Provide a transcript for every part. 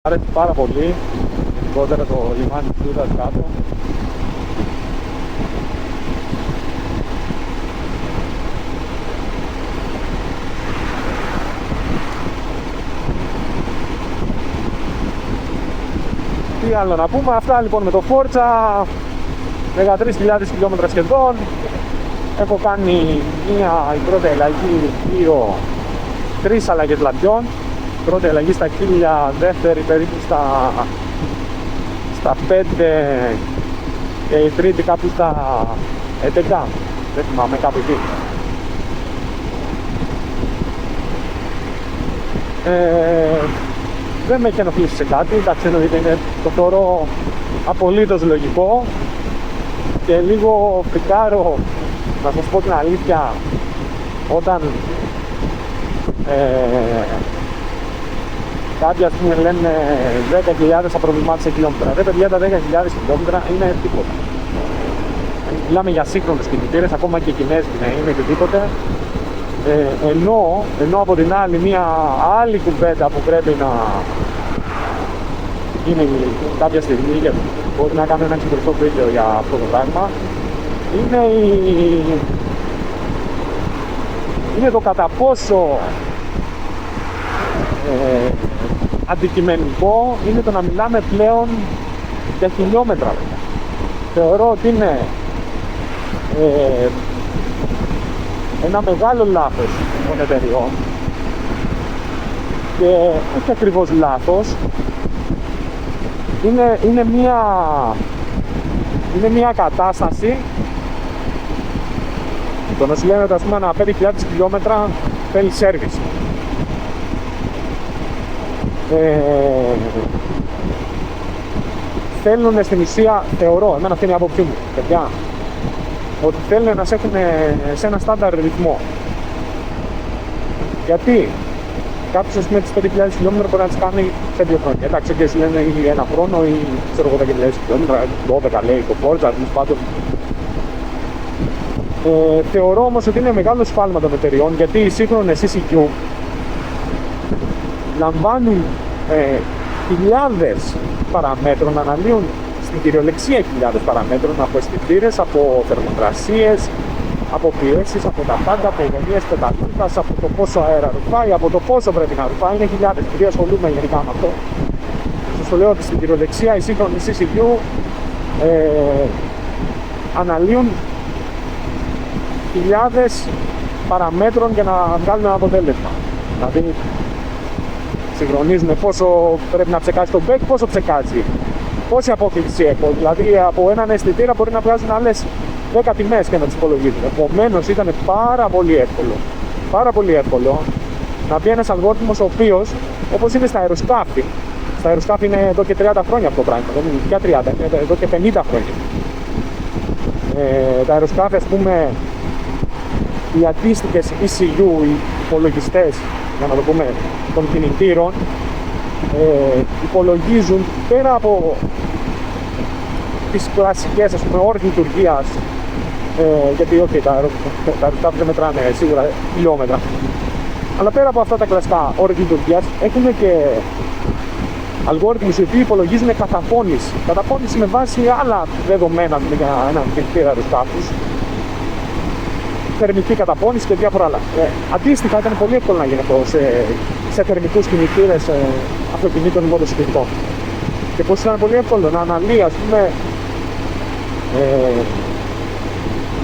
αρέσει πάρα πολύ, ειδικότερα το λιμάνι της Τούτας κάτω. Τι άλλο να πούμε, αυτά λοιπόν με το Forza, 13.000 χιλιόμετρα σχεδόν. Έχω κάνει η πρώτη αλλαγή, τρεις αλλαγές λαμπιών. Πρώτη αλλαγή στα 1000, δεύτερη περίπου στα 5 και η τρίτη κάπου στα 11, δεν θυμάμαι, κάπου εκεί. Δεν με έχει ενοχλήσει σε κάτι, εντάξει, εννοείται, το θεωρώ απολύτως λογικό και λίγο φρικάρω, να σας πω την αλήθεια, όταν κάποιοι ας πούμε λένε 10.000 απροβλημάτισα χιλιόμετρα. Ρε παιδιά, τα 10.000 χιλιόμετρα είναι τίποτα. Μιλάμε για σύγχρονες κινητήρες, ακόμα και κινέζικοι να είναι οτιδήποτε. Ενώ από την άλλη μια άλλη κουβέντα που πρέπει να γίνει κάποια στιγμή και μπορεί να κάνω ένα ξεχωριστό βίντεο για αυτό το πράγμα, είναι το κατά πόσο αντικειμενικό είναι το να μιλάμε πλέον για χιλιόμετρα. Θεωρώ ότι είναι ένα μεγάλο λάθος των εταιριών και όχι ακριβώς λάθος, είναι μια κατάσταση το να σου λένε ότι ένα 5.000 χιλιόμετρα θέλει σέρβις. Θέλουν στην ουσία, θεωρώ, εμένα αυτή είναι η άποψή μου, παιδιά, ότι θέλουν να σε έχουν σε ένα στάνταρ ρυθμό. Γιατί κάποιος με τις 5.000 χιλιόμετρα μπορεί να τις κάνει σε 2 χρόνια. Εντάξει, και σου λένε ή 1 χρόνο ή ξέρω εγώ 10.000 χιλιόμετρα, 12 λέει το Forza, πάντων. Θεωρώ όμως ότι είναι μεγάλο σφάλμα των εταιριών, γιατί οι σύγχρονες ECU λαμβάνουν χιλιάδες παραμέτρων, αναλύουν στην κυριολεξία χιλιάδες παραμέτρων από αισθητήρες, από θερμοκρασίες, από πιέσεις, από τα πάντα, από γωνίες πεταλούδας, από το πόσο αέρα ρουφάει, από το πόσο πρέπει να ρουφάει. Είναι χιλιάδες, επειδή ασχολούμαι γενικά με αυτό. Σας λέω ότι στην κυριολεξία οι σύγχρονες ECU αναλύουν χιλιάδες παραμέτρων για να βγάλουν ένα αποτέλεσμα. Δηλαδή συγχρονίζουν πόσο πρέπει να ψεκάσει το back, πόσο ψεκάζει, πόση απόκληση έχω. Δηλαδή από έναν αισθητήρα μπορεί να βγάζουν άλλες 10 τιμές και να τις υπολογίζουν. Επομένως ήταν πάρα πολύ εύκολο να μπει ένας αλγόριθμος ο οποίος, όπως είναι στα αεροσκάφη, στα αεροσκάφη είναι εδώ και 30 χρόνια αυτό το πράγμα, δεν είναι πια 30, είναι εδώ και 50 χρόνια. Τα αεροσκάφη, ας πούμε, οι αντίστοιχες ECU, οι υπολογιστές, για να το πούμε, των κινητήρων, υπολογίζουν πέρα από τις κλασικές, ας πούμε, ώρες λειτουργίας, γιατί okay, τα αεροσκάφη δεν μετράνε σίγουρα χιλιόμετρα, αλλά πέρα από αυτά τα κλασικά ώρες λειτουργίας έχουν και αλγόριθμους οι οποίοι υπολογίζουν καταπώνηση με βάση άλλα δεδομένα για έναν κινητήρα αεροσκάφους, θερμική καταπώνηση και διάφορα άλλα. Αντίστοιχα ήταν πολύ εύκολο να γίνει αυτό σε θερμικούς κινητήρες αυτοκινήτων ή μοτοσυκλετών. Και πως ήταν πολύ εύκολο να αναλύει, ας πούμε,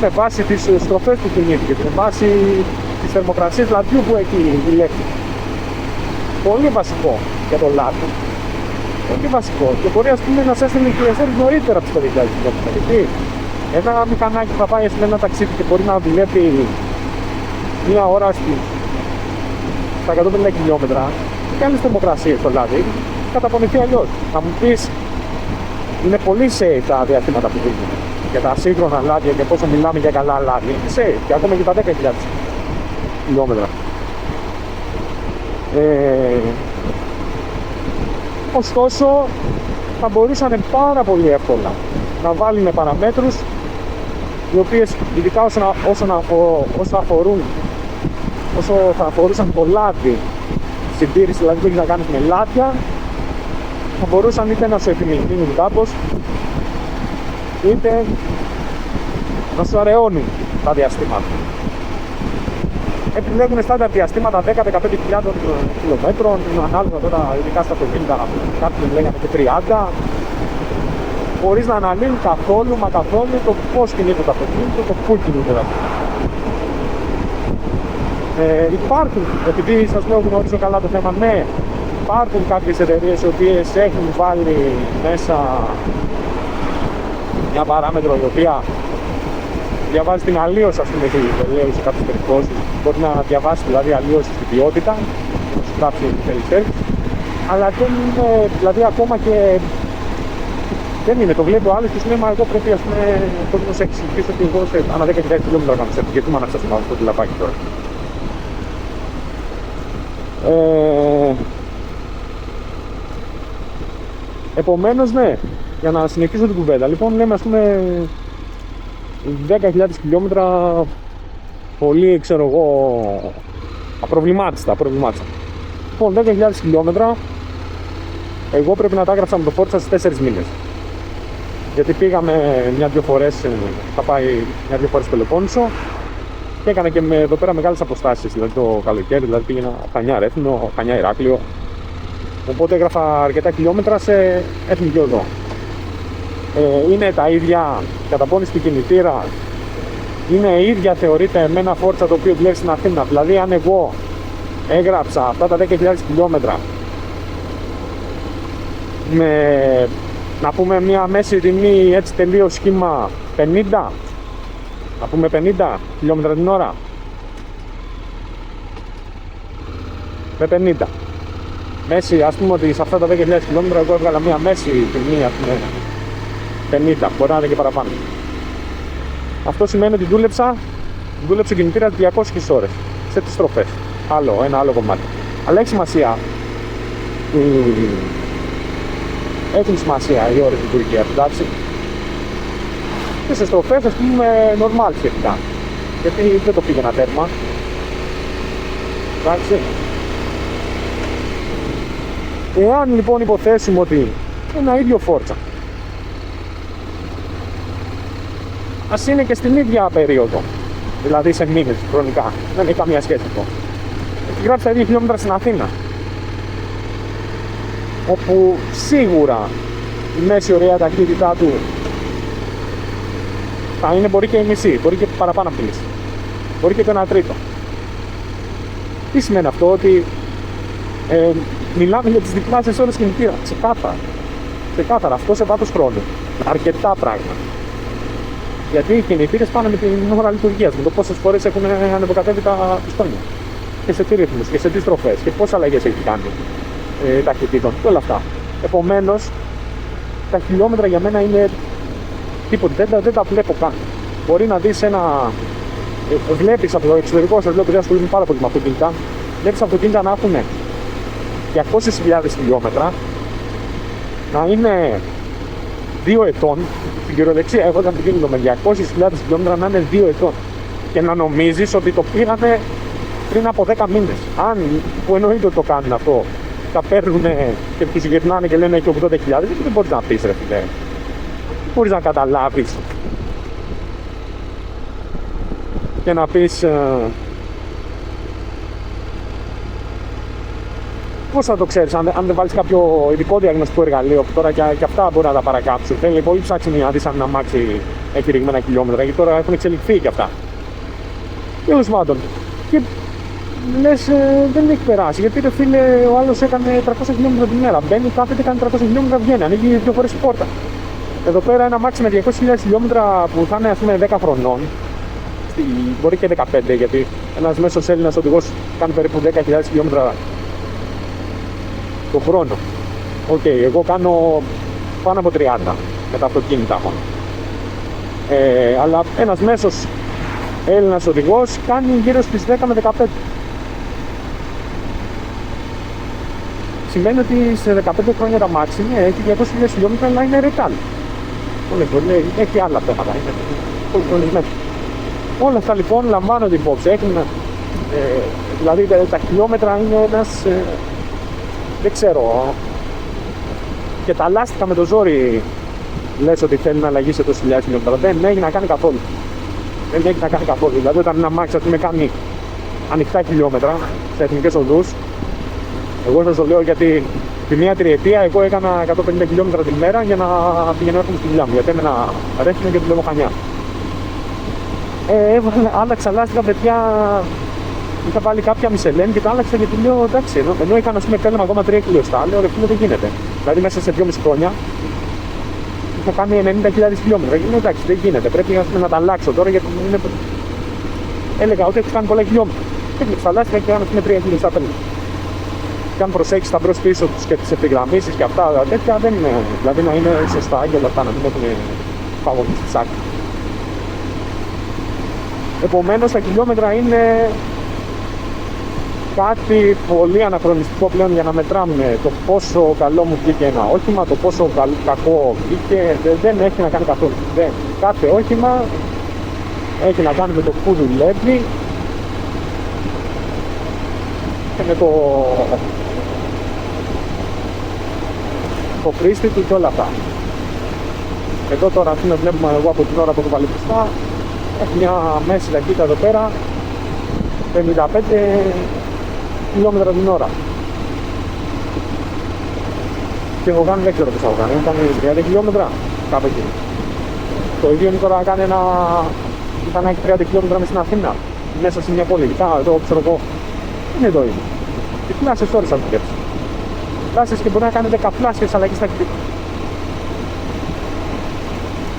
με βάση τις στροφές του κινήτη, με βάση τις θερμοκρασίες λαδιού που έχει ηλέκτρη. Πολύ βασικό για το λάδι. Πολύ βασικό. Και μπορεί, ας πούμε, να σας έστειλε και νωρίτερα από τις 5.000 χιλιόμετρα. Γιατί ένα μηχανάκι που θα πάει σε ένα ταξίδι και μπορεί να δουλεύει μία ώρα στα 150 χιλιόμετρα και άλλες θερμοκρασίες στο λάδι, καταπονηθεί αλλιώς. Να μου πεις, είναι πολύ safe τα διαστήματα που δίνουν για τα σύγχρονα λάδια και πόσο μιλάμε για καλά λάδια. Είναι safe και ακόμα και τα 10.000 χιλιόμετρα. Ωστόσο, θα μπορούσαν πάρα πολύ εύκολα να βάλουν παραμέτρους οι οποίες, ειδικά όσο θα αφορούσαν το λάδι, συντήρηση δηλαδή που έχει να κάνει με λάδια, θα μπορούσαν είτε να σου επιμεινύνουν κάπως, είτε να σου αραιώνουν τα διαστήματα. Επιλέγουν στάνταρ διαστήματα 10-15.000 χιλιόμετρων, ανάλογα τώρα ειδικά στα αυτοκίνητα, κάποιοι λέγανε και 30, χωρίς να αναλύουν καθόλου το πώς κινείται το αυτοκίνητο, το πού κινείται το αυτοκίνητο. Υπάρχουν, επειδή σας λέω γνωρίζω καλά το θέμα, ναι, υπάρχουν κάποιες εταιρείες οι οποίες έχουν βάλει μέσα μια παράμετρο η οποία διαβάζει την αλλίωση, ας πούμε, τελείως σε κάποιες περιπτώσεις. Μπορεί να διαβάσει δηλαδή αλλίωση στην ποιότητα, να σου γράψει περισσότερο, αλλά δεν είναι, δηλαδή ακόμα και δεν είναι, το βλέπει ο άλλος και σου λέει, μα εγώ πρέπει, ας πούμε, να σε εξηγήσω ότι εγώ ανά 10.000 χιλιόμετρα να ξέρω, γιατί μου αναξάσαι να αυτό το λαπάκι τώρα. Επομένως, ναι, για να συνεχίσω την κουβέντα, λοιπόν, λέμε, ας πούμε, 10.000 χιλιόμετρα, πολύ, ξέρω εγώ, απροβλημάτιστα. Λοιπόν, 10.000 χιλιόμετρα, εγώ πρέπει να τα έγραψα με το Forza στις 4 μήνες. Γιατί πήγαμε μια-δυο φορές, θα πάει μια-δυο φορές Πελοπόννησο και έκανα και εδώ πέρα μεγάλες αποστάσεις, δηλαδή το καλοκαίρι, δηλαδή πήγαινα Χανιά Ρέθινο, Χανιά Ηράκλειο. Οπότε έγραφα αρκετά χιλιόμετρα σε εθνική οδό. Είναι τα ίδια καταπώνηση του κινητήρα, είναι ίδια θεωρείται με ένα Forza το οποίο δουλεύει στην Αθήνα. Δηλαδή, αν εγώ έγραψα αυτά τα 10.000 χιλιόμετρα με, να πούμε, μια μέση τιμή έτσι τελείως σχήμα 50, να πούμε 50 χιλιόμετρα την ώρα, με 50 μέση, ας πούμε ότι σε αυτά τα 10.000 χιλιόμετρα εγώ έβγαλα μια μέση τιμή, ας πούμε 50, μπορεί να είναι και παραπάνω. Αυτό σημαίνει ότι δούλεψε ο κινητήρας 200 ώρες σε τις στροφές. Ένα άλλο κομμάτι. Αλλά έχει σημασία. Έχουν σημασία οι ώρες λειτουργίας, εντάξει. Και σε στροφές, ας πούμε, normal σχετικά. Γιατί δεν το πήγαινα τέρμα. Εντάξει. Εάν λοιπόν υποθέσουμε ότι ένα ίδιο Forza, ας είναι και στην ίδια περίοδο, δηλαδή σε μήνες χρονικά, δεν έχει καμία σχέση αυτό, έχει γράψει τα 2 χιλιόμετρα στην Αθήνα, όπου σίγουρα η μέση ωραία ταχύτητά του θα είναι, μπορεί και η μισή, μπορεί και παραπάνω από τη μισή, μπορεί και το 1/3. Τι σημαίνει αυτό? Ότι μιλάμε για τις διπλάσιες ώρες κινητήρα, ξεκάθαρα, αυτό σε βάθος χρόνου, αρκετά πράγματα. Γιατί οι κινητήρες πάνε με την ώρα λειτουργίας, με το πόσες φορές έχουν ανεβοκατέβει τα πιστόνια και σε τι ρυθμούς και σε τι στροφές και πόσες αλλαγές έχει κάνει ταχυτήτων και όλα αυτά. Επομένως, τα χιλιόμετρα για μένα είναι τίποτα, δεν τα βλέπω καν. Μπορεί να δεις βλέπεις από το εξωτερικό, σας λέω ότι ασχολούμαι πάρα πολύ με αυτοκίνητα, βλέπεις αυτοκίνητα να έχουν 200.000 χιλιόμετρα, να είναι 2 ετών, στην κυριολεξία εγώ ήταν αυτοκίνητο με 200.000 χιλιόμετρα να είναι 2 ετών και να νομίζεις ότι το πήγανε πριν από 10 μήνες. Αν, που εννοείται ότι το κάνουν αυτό, τα παίρνουν και τους γυρνάνε και λένε και 80.000, δεν μπορείς να πεις, ρε φίλε. Δεν μπορείς να καταλάβεις και να πεις πώς θα το ξέρεις, αν δεν βάλεις κάποιο ειδικό διαγνωστικό εργαλείο, που τώρα και αυτά μπορεί να τα παρακάψουν. Θέλει πολύ ψάξιμη να δεις αν ένα αμάξι έχει ρηγμένα χιλιόμετρα, γιατί τώρα έχουν εξελιχθεί και αυτά. Τέλος πάντων. Και λες, δεν έχει περάσει, γιατί ρε φίλε, ο άλλος έκανε 300 χιλιόμετρα την μέρα. Μπαίνει, κάθεται, κάνει 300 χιλιόμετρα, βγαίνει, ανοίγει 2 φορές την πόρτα. Εδώ πέρα ένα αμάξι με 200.000 χιλιόμετρα που θα είναι, ας πούμε, 10 χρονών, μπορεί και 15, γιατί ένας μέσος Έλληνας οδηγός κάνει περίπου 10.000 χιλιόμετρα το χρόνο. Οκ, εγώ κάνω πάνω από 30 με τα αυτοκίνητα μόνο. Αλλά ένας μέσος Έλληνας οδηγός κάνει γύρω στις 10 με 15. Σημαίνει ότι σε 15 χρόνια τα μάξι έχει 200.000 χιλιόμετρα, αλλά είναι ρετάλ. Έχει άλλα θέματα, είναι πολύ χρονισμένο. Όλα αυτά λοιπόν λαμβάνονται υπόψη. Δηλαδή τα χιλιόμετρα είναι ένας, δεν ξέρω, και τα λάστιχα με το ζόρι λες ότι θέλει να αλλαγεί σε τόσες χιλιάδες χιλιόμετρα. Δεν έχει να κάνει καθόλου. Δεν έχει να κάνει καθόλου. Δηλαδή, όταν ένα αμάξι με κάνει ανοιχτά χιλιόμετρα σε εθνικές οδούς, εγώ σας το λέω γιατί τη μία τριετία εγώ έκανα 150 χιλιόμετρα την μέρα για να πηγαίνω έρχομαι στη δουλειά μου. Γιατί έμενα Ρέθινο και τη Λεμοχανιά. Άλλαξα λάστιχα, παιδιά. Είχα βάλει κάποια Μισελέν και το άλλαξα γιατί λέω εντάξει. Ενώ έκανα ας πούμε πέλεμα ακόμα 3 χιλιοστά, λέω ρε φίλε δεν γίνεται. Δηλαδή μέσα σε 2,5 χρόνια είχα κάνει 90.000 χιλιόμετρα. Και λέω εντάξει δεν γίνεται. Πρέπει να τα αλλάξω τώρα γιατί είναι... έλεγα ότι έχω κάνει πολλά χιλιόμετρα. Έκλειψα τα λάστιχα και έκανα 3 χιλιοστά πέλεμα. Και αν προσέξεις τα μπρος πίσω τους και τις ευθυγραμμίσεις και αυτά τέτοια δεν είναι. Δηλαδή να είναι σωστά και όλα αυτά να μην έχουν παγωθεί στη σάκη. Επομένως τα χιλιόμετρα είναι κάτι πολύ αναχρονιστικό πλέον για να μετράμε το πόσο καλό μου βγήκε ένα όχημα, το πόσο κακό βγήκε, δεν έχει να κάνει καθόλου. Κάθε όχημα έχει να κάνει με το που δουλεύει και με το χρήστη του και όλα αυτά. Εδώ τώρα τι βλέπουμε εγώ από την ώρα που το βάλει μπροστά, έχει μια μέση ταχύτητα εδώ πέρα 55 χιλιόμετρα την ώρα. Και εγώ κάνω δεν ξέρω πώς θα κάνω, κάνει 30 χιλιόμετρα κάπου εκεί. Το ίδιο είναι τώρα να κάνει ήταν να έχει 30 χιλιόμετρα μέσα στην Αθήνα, μέσα σε μια πόλη. Εδώ ξέρω εγώ, είναι το ίδιο. Και πλάσες ώρες θα δουλέψει. Πλάσες και μπορεί να κάνει 10 πλάσιες αλλαγές στα κτίρια.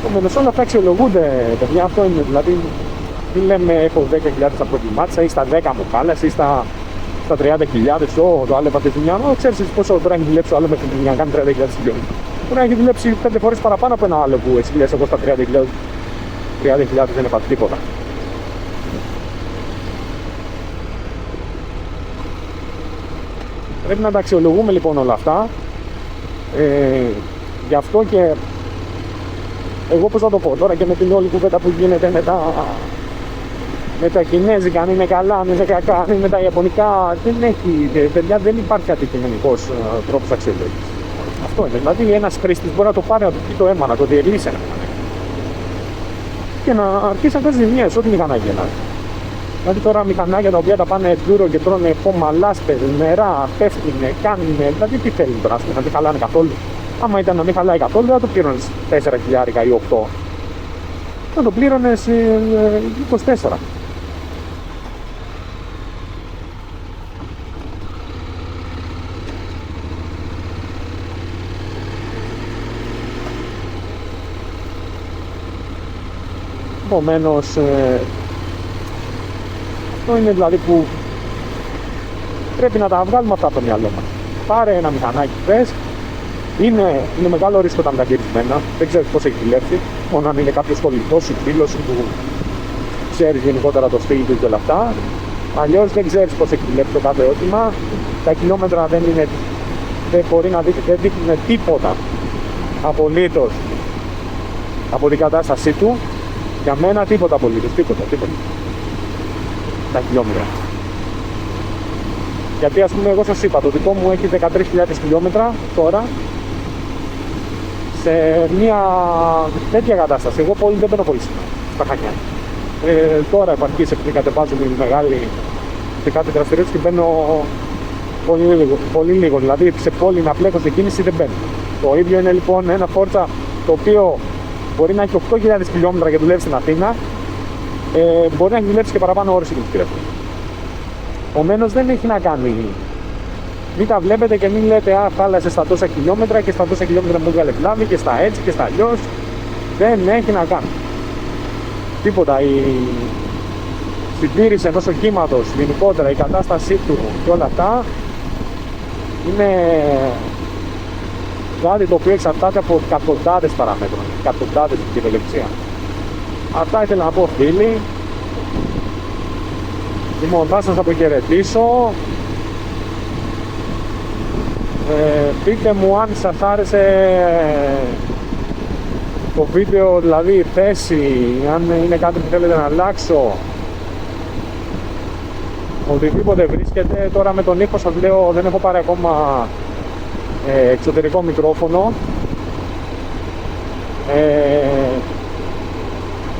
Επομένως όλα αυτά αξιολογούνται, παιδιά, αυτό είναι. Δηλαδή, τι λέμε, έχω 10.000 στα προβλημάτισα ή στα 10 μου κάλας ή στα 30.000, το άλλο έπαθε δουλειά. Ξέρεις πόσο μπορεί να έχει δουλέψει ο άλλο μέχρι την να κάνει 30.000 χιλιόμετρα. Μπορεί να έχει δουλέψει 5 φορές παραπάνω από ένα άλλο που εσύ λες εγώ στα 30.000 δεν έπαθε τίποτα. Πρέπει να τα αξιολογούμε λοιπόν όλα αυτά. Γι' αυτό και εγώ πώς θα το πω τώρα και με την όλη κουβέντα που γίνεται με τα κινέζικα, αν είναι καλά, αν είναι κακά, αν είναι τα ιαπωνικά, δεν έχει, παιδιά, δεν υπάρχει αντικειμενικός τρόπος αξιολόγησης. Αυτό είναι. Δηλαδή, ένας χρήστης μπορεί να το πάρει, να του πει το αίμα, να το διελύσει ένα και να αρχίσει να κάνει ζημιές, ό,τι μηχανάκια να είναι. Δηλαδή, τώρα μηχανάκια τα οποία τα πάνε ντούρο και τρώνε χώμα, λάσπες, νερά, πέφτουνε, κάνουνε. Δηλαδή, τι θέλουν τώρα, να μην χαλάνε καθόλου. Άμα ήταν να μην χαλάει καθόλου, δεν θα το πλήρωνες 4.000 ή 8. Θα το πλήρωνες 24. Επομένως, αυτό είναι δηλαδή που πρέπει να τα βγάλουμε αυτά από το μυαλό μας. Πάρε ένα μηχανάκι, πες, είναι μεγάλο ρίσκο τα μεταχειρισμένα, δεν ξέρεις πώς έχει δουλέψει, μόνο αν είναι κάποιος κολλητός ή φίλος που ξέρεις γενικότερα το στυλ του και όλα αυτά. Αλλιώς δεν ξέρεις πώς έχει δουλέψει το κάθε όχημα, τα χιλιόμετρα δεν μπορεί να δεν δείχνουν τίποτα απολύτως από την κατάστασή του. Για μένα τίποτα απολύτως, τίποτα. Τα χιλιόμετρα. Γιατί ας πούμε εγώ σας είπα, το δικό μου έχει 13.000 χιλιόμετρα τώρα σε μια τέτοια κατάσταση. Εγώ δεν μπαίνω πολύ συχνά στα Χανιά. Τώρα επαρκείς επειδή κατεβάζω την μεγάλη σε κάτι δραστηριότητα και μπαίνω πολύ λίγο. Δηλαδή σε πόλη να πλέκω σε κίνηση δεν μπαίνω. Το ίδιο είναι λοιπόν ένα Φόρτσα το οποίο μπορεί να έχει 8.000 χιλιόμετρα και δουλεύει στην Αθήνα, μπορεί να έχει δουλέψει και παραπάνω ώρες εκεί πέρα. Επομένως δεν έχει να κάνει. Μην τα βλέπετε και μην λέτε α, χάλασε στα τόσα χιλιόμετρα και στα τόσα χιλιόμετρα μου έβγαλε πλάβη και στα έτσι και στα αλλιώς. Δεν έχει να κάνει. Τίποτα. Η συντήρηση ενός οχήματος, γενικότερα η κατάστασή του και όλα αυτά είναι κάτι το οποίο εξαρτάται από εκατοντάδες παραμέτρων, εκατοντάδες στην κυριολεξία. Αυτά ήθελα να πω, φίλοι. Λοιπόν, θα σας αποχαιρετήσω. Πείτε μου αν σας άρεσε το βίντεο, δηλαδή η θέση, αν είναι κάτι που θέλετε να αλλάξω. Οτιδήποτε βρίσκεται. Τώρα με τον ήχο σας λέω δεν έχω πάρει ακόμα εξωτερικό μικρόφωνο.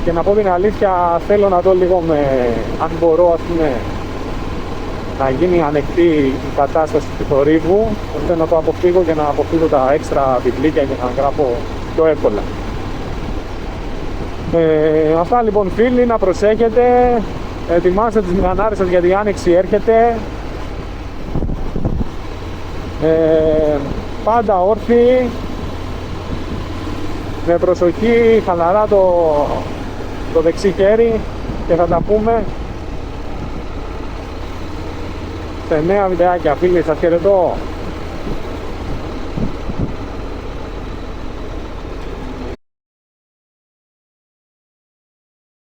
Και να πω την αλήθεια, θέλω να δω λίγο αν μπορώ, ας πούμε, να γίνει ανεκτή η κατάσταση του θορύβου, ώστε να το αποφύγω και να αποφύγω τα έξτρα βιβλίκια και να γράφω πιο εύκολα. Αυτά λοιπόν φίλοι, να προσέχετε, ετοιμάστε τις μηχανάρες σας γιατί η άνοιξη έρχεται. Πάντα όρθιοι, με προσοχή, χαλαρά το δεξί χέρι και θα τα πούμε σε νέα βιντεάκια φίλοι, σας χαιρετώ.